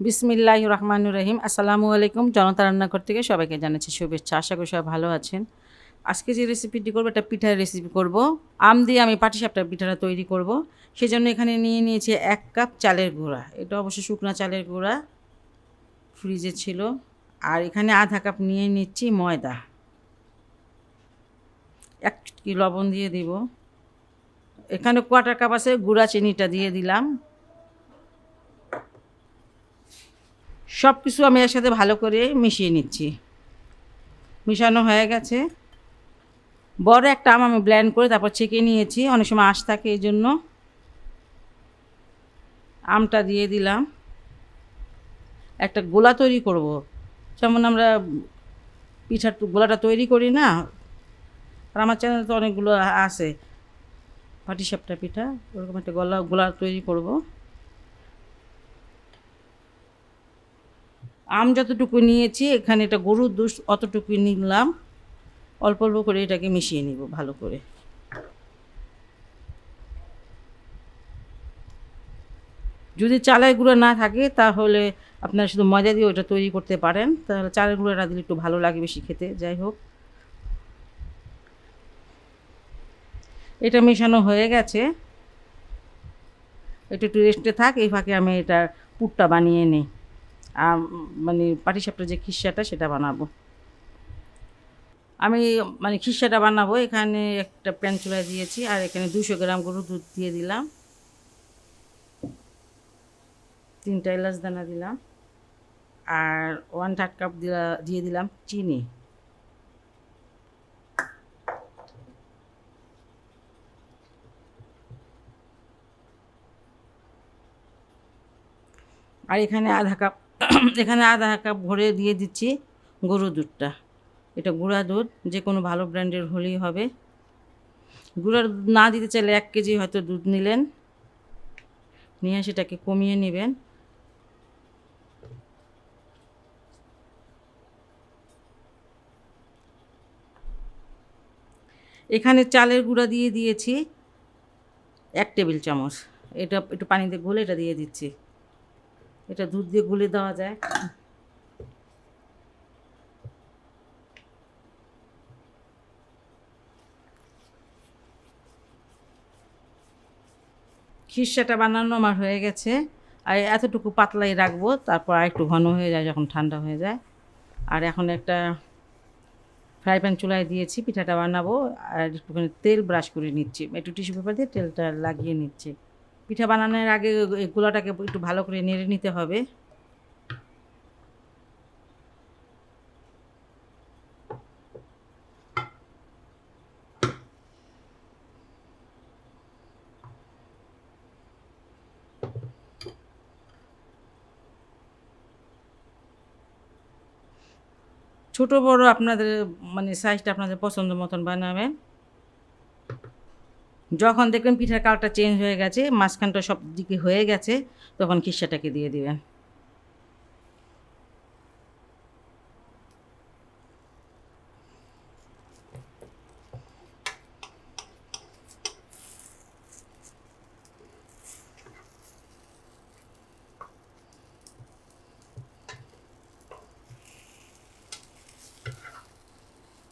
বিসমিল্লাহির রহমানির রহিম। আসসালামু আলাইকুম। জনতা রান্নাঘর থেকে সবাইকে জানাচ্ছি শুভেচ্ছা। আশা করি সবাই ভালো আছেন। আজকে যে রেসিপিটি করবো এটা পিঠার রেসিপি করব। আম দিয়ে আমি পাটিসাপটা পিঠাটা তৈরি করব। সেজন্য এখানে নিয়ে নিয়েছি 1 কাপ চালের গুঁড়া। এটা অবশ্য শুকনা চালের গুঁড়া, ফ্রিজে ছিল। আর এখানে আধা কাপ নিয়ে নিচ্ছি ময়দা। 1 চুটকি লবণ দিয়ে দিব। এখানে কোয়ার্টার কাপ আছে, গুঁড়া চিনিটা দিয়ে দিলাম। সব কিছু আমি এর সাথে ভালো করে মিশিয়ে নিচ্ছি। মিশানো হয়ে গেছে। বড় একটা আম আমি ব্লেন্ড করে তারপর ছেঁকে নিয়েছি, অনেক সময় আঁশ থাকে এই জন্য। আমটা দিয়ে দিলাম। একটা গোলা তৈরি করব, যেমন আমরা পিঠার গোলাটা তৈরি করি না। আর আমার চ্যানেলে তো অনেকগুলো আছে পাটিসাপটা পিঠা, ওরকম একটা গোলা তৈরি করব। আম যতটুকু নিয়েছি এখানে এটা গরুর দুধ অতটুকু নিলাম। অল্প অল্প করে এটাকে মিশিয়ে নিব ভালো করে। যদি চালের গুঁড়ো না থাকে তাহলে আপনারা শুধু ময়দা দিয়ে ওটা তৈরি করতে পারেন, তাহলে চালের গুঁড়োটা দিলে একটু ভালো লাগে বেশি খেতে। যাই হোক, এটা মেশানো হয়ে গেছে। এটা একটু রেস্টে থাক, এই ফাঁকে আমি এটা পুরটা বানিয়ে নিই। মানে পাটিসাপটার যে খিসাটা সেটা বানাবো। আমি খিসাটা বানাবো। এখানে একটা প্যান চুলায় দিয়েছি, আর এখানে 200 গ্রাম গরুর দুধ দিয়ে দিলাম। 3টা এলাচ দানা দিলাম, আর 1/3 কাপ দিয়ে দিলাম চিনি। আর এখানে আধা কাপ ভরে দিয়ে দিচ্ছি গরুর দুধটা। এটা গুঁড়া দুধ, যে কোনো ভালো ব্র্যান্ডের হলেই হবে। গুঁড়ার দুধ না দিতে চাইলে 1 কেজি হয়তো দুধ নিলেন, নিয়ে সেটাকে কমিয়ে নেবেন। এখানে চালের গুঁড়া দিয়ে দিয়েছি 1 টেবিল চামচ। এটা একটু পানিতে গুলে এটা দিয়ে দিচ্ছি। এটা দুধ দিয়ে গুলে দেওয়া যায়। খিরসাটা বানানো আমার হয়ে গেছে। আর এতটুকু পাতলাই রাখবো, তারপর আর একটু ঘন হয়ে যায় যখন ঠান্ডা হয়ে যায়। আর এখন একটা ফ্রাই প্যান চুলায় দিয়েছি, পিঠাটা বানাবো। আর একটুখানি তেল ব্রাশ করে নিচ্ছি, একটু টিস্যু পেপার দিয়ে তেলটা লাগিয়ে নিচ্ছি। পিঠা বানানোর আগে এই গোলাটাকে একটু ভালো করে নেড়ে নিতে হবে। ছোট বড় আপনাদের সাইজটা আপনাদের পছন্দ মতন বানাবেন। যখন দেখবেন পিঠার কালারটা চেঞ্জ হয়ে গেছে, মাঝখানটা সব দিকে হয়ে গেছে, তখন খিরসাটাকে দিয়ে দিবেন।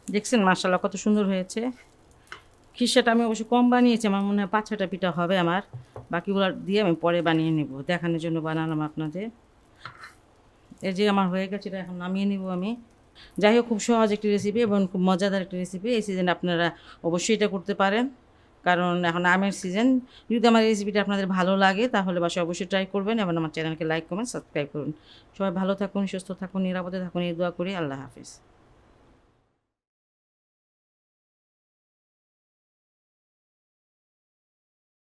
দেখছেন মাশাআল্লাহ কত সুন্দর হয়েছে। খিরসাটা আমি অবশ্য কম বানিয়েছি, আমার মনে হয় 5-6টা পিঠা হবে আমার। বাকিগুলো দিয়ে আমি পরে বানিয়ে নেব, দেখানোর জন্য বানালাম আপনাদের। এই যে আমার হয়ে গেছে, এটা এখন নামিয়ে নেব আমি। যাই হোক, খুব সহজ একটি রেসিপি এবং খুব মজাদার একটি রেসিপি। এই সিজনে আপনারা অবশ্যই এটা করতে পারেন, কারণ এখন আমের সিজন। যদি আমার রেসিপিটা আপনাদের ভালো লাগে তাহলে বাসায় অবশ্যই ট্রাই করবেন, এবং আমার চ্যানেলকে লাইক কমেন্ট সাবস্ক্রাইব করুন। সবাই ভালো থাকুন, সুস্থ থাকুন, নিরাপদে থাকুন, এই দোয়া করি। আল্লাহ হাফিজ।